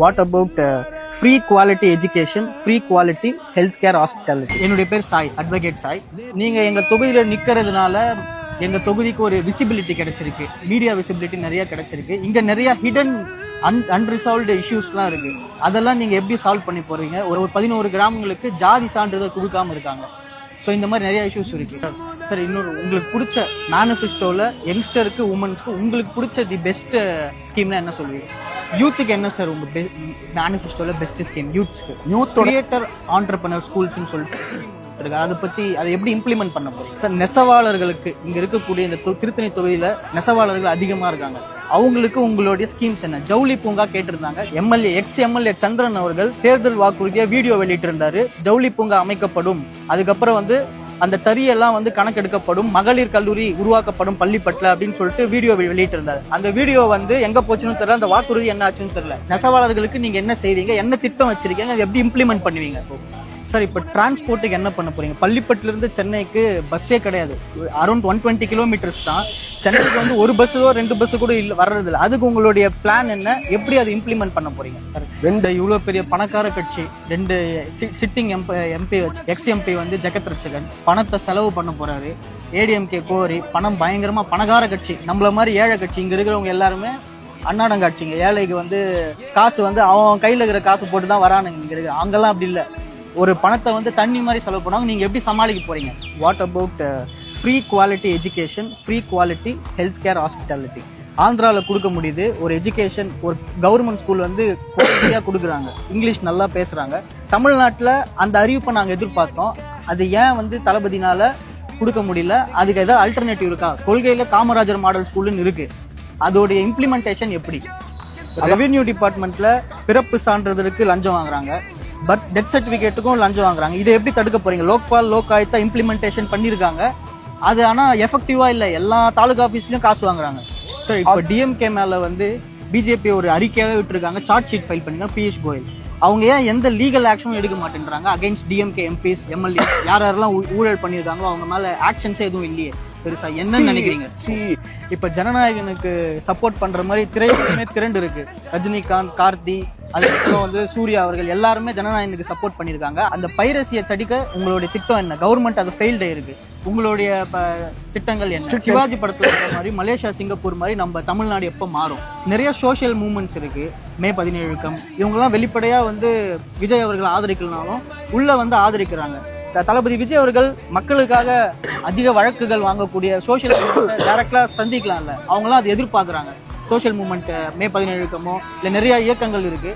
What about free quality education, free quality health care, hospitality. என்னுடைய பேர் Sai, advocate Sai. நீங்க எங்க தொகுதியில நிக்கிறதுனால எங்க தொகுதிக்கு ஒரு விசிபிலிட்டி கிடைச்சிருக்கு, மீடியா விசிபிலிட்டி நிறைய கிடைச்சிருக்கு. இங்க நிறைய ஹிடன் அன்ரிசால்வ்டு இஷ்யூஸ்லாம் இருக்கு. அதெல்லாம் நீங்க எப்படி சால்வ் பண்ணி போறீங்க? ஒரு 11 கிராமங்களுக்கு ஜாதி சான்றிதழ் கொடுக்காம இருக்காங்க. ஸோ இந்த மாதிரி நிறைய இஷ்யூஸ் இருக்கு சார். இன்னொரு உங்களுக்கு பிடிச்ச மேனிஃபெஸ்டோவில் யங்ஸ்டருக்கு, உமன்ஸ்க்கு உங்களுக்கு பிடிச்ச தி பெஸ்ட் ஸ்கீம்னா என்ன சொல்லுவீங்க? யூத்துக்கு என்ன சார் உங்க மேனிஃபெஸ்டோவில் பெஸ்ட் ஸ்கீம்? யூத்ஸ்க்கு யூத் கிரியேட்டர் ஆண்டர்பிரனர் ஸ்கூல்ஸ்ன்னு சொல்லிட்டு இருக்கு. அதை பற்றி அதை எப்படி இம்ப்ளிமெண்ட் பண்ண போறீங்க சார்? நெசவாளர்களுக்கு இங்கே இருக்கக்கூடிய இந்த திருத்தணி தொகுதியில் நெசவாளர்கள் அதிகமாக இருக்காங்க. அவங்களுக்கு உங்களுடைய ஸ்கீம்ஸ் என்ன? ஜவுளி பூங்கா கேட்டிருந்தாங்க. எக்ஸ் எம்எல்ஏ சந்திரன் அவர்கள் தேர்தல் வாக்குறுதியா வீடியோ வெளியிட்டு இருந்தாரு. ஜவுளி பூங்கா அமைக்கப்படும், அதுக்கப்புறம் அந்த தறியெல்லாம் கணக்கெடுக்கப்படும், மகளிர் கல்லூரி உருவாக்கப்படும் பள்ளிப்பட்டில் அப்படின்னு சொல்லிட்டு வீடியோ வெளியிட்டு இருந்தாரு. அந்த வீடியோ எங்க போச்சுன்னு தெரியல, அந்த வாக்குறுதி என்ன ஆச்சுன்னு தெரியல. நெசவாளர்களுக்கு நீங்க என்ன செய்வீங்க? என்ன திட்டம் வச்சிருக்கீங்க? அதை எப்படி இம்ப்ளிமெண்ட் பண்ணுவீங்க சார்? இப்போ டிரான்ஸ்போர்ட்டுக்கு என்ன பண்ண போறீங்க? பள்ளிப்பட்டிலிருந்து சென்னைக்கு பஸ்ஸே கிடையாது. அரௌண்ட் 120 கிலோமீட்டர்ஸ் தான். சென்னைக்கு ஒரு பஸ்ஸோ 2 பஸ் கூட வர்றதில்ல. அதுக்கு உங்களுடைய பிளான் என்ன? எப்படி அதை இம்ப்ளிமெண்ட் பண்ண போறீங்க? இவ்வளவு பெரிய பணக்கார கட்சி 2 சிட்டிங் எம்பி வச்சு, எக்ஸ் எம்பி ஜெகத் ரட்சகன் பணத்தை செலவு பண்ண போறாரு. ஏடிஎம்கே கோரி பணம் பயங்கரமா, பணக்கார கட்சி, நம்மள மாதிரி ஏழை கட்சி. இங்க இருக்கிறவங்க எல்லாருமே அன்னாடங்காட்சிங்க. ஏழைக்கு காசு அவன் கையில இருக்கிற காசு போட்டு தான் வரானுங்க. இங்க இருக்கு அங்கெல்லாம் அப்படி இல்லை. ஒரு பணத்தை தண்ணி மாதிரி செலவு பண்ணுவாங்க. நீங்க எப்படி சமாளிக்க போறீங்க? What about free quality education, free quality health care, hospitality? ஆந்திராவில் கொடுக்க முடியுது ஒரு எஜுகேஷன். ஒரு கவர்மெண்ட் ஸ்கூல் குவாலிட்டியாக கொடுக்குறாங்க, இங்கிலீஷ் நல்லா பேசுறாங்க. தமிழ்நாட்டில் அந்த அறிவிப்பை நாங்கள் எதிர்பார்த்தோம். அது ஏன் தளபதினால கொடுக்க முடியல? அதுக்கு ஏதாவது அல்டர்னேட்டிவ் இருக்கா? கொள்கையில காமராஜர் மாடல் ஸ்கூல்னு இருக்கு, அதோடைய இம்ப்ளிமெண்டேஷன் எப்படி? ரெவென்யூ டிபார்ட்மெண்ட்ல பிறப்பு சான்றிதழுக்கு லஞ்சம் வாங்குறாங்க, பட் டெத் சர்டிபிகேட்டுக்கும் லஞ்சம் வாங்குறாங்க. இதை எப்படி தடுக்க போறீங்க? லோக்பால், லோக் ஆயுக்தா இம்ப்ளிமெண்டேஷன் பண்ணிருக்காங்க. அது ஆனா எஃபெக்டிவா இல்ல. எல்லா தாலுகா ஆபீஸ்லயும் காசு வாங்குறாங்க. சார் இப்போ டிஎம்கே மேல பிஜேபி ஒரு அறிக்கையாவே விட்டுருக்காங்க, சார்ஜ் ஷீட் ஃபைல் பண்ணிருக்காங்க பியூஷ் கோயல். அவங்க ஏன் எந்த லீகல் ஆக்ஷனும் எடுக்க மாட்டேன்றாங்க அகைன்ஸ்ட் டிஎம்கே எம்பிஸ், எம்எல்ஏ? யாரெல்லாம் ஊழல் பண்ணியிருக்காங்களோ அவங்க மேல ஆக்ஷன்ஸே எதுவும் இல்லையே பெருசா. என்ன நினைக்கிறீங்க? இப்ப ஜனநாயகனுக்கு சப்போர்ட் பண்ற மாதிரி திரையுமே திரண்டு இருக்கு. ரஜினிகாந்த், கார்த்தி, அதுக்கப்புறம் சூர்யா அவர்கள் எல்லாருமே ஜனநாயகனுக்கு சப்போர்ட் பண்ணிருக்காங்க. அந்த பைரசியை தடுக்க உங்களுடைய திட்டம் என்ன? கவர்மெண்ட் அது ஃபெயில்டே இருக்கு. உங்களுடைய திட்டங்கள் என்ன? சிவாஜி படத்துல மாதிரி, மலேசியா, சிங்கப்பூர் மாதிரி நம்ம தமிழ்நாடு எப்ப மாறும்? நிறைய சோசியல் மூவ்மெண்ட்ஸ் இருக்கு. மே 17 இவங்கெல்லாம் வெளிப்படையா விஜய் அவர்கள் ஆதரிக்கலனாலும் உள்ள ஆதரிக்கிறாங்க. தளபதி விஜய் அவர்கள் மக்களுக்காக அதிக வழக்குகள் வாங்கக்கூடிய சோசியல் டைரக்டா சந்திக்கலாம்ல, அவங்களாம் அதை எதிர்பார்க்கறாங்க. சோசியல் மூவ்மெண்ட் மே 17 இல்ல நிறைய இயக்கங்கள் இருக்கு.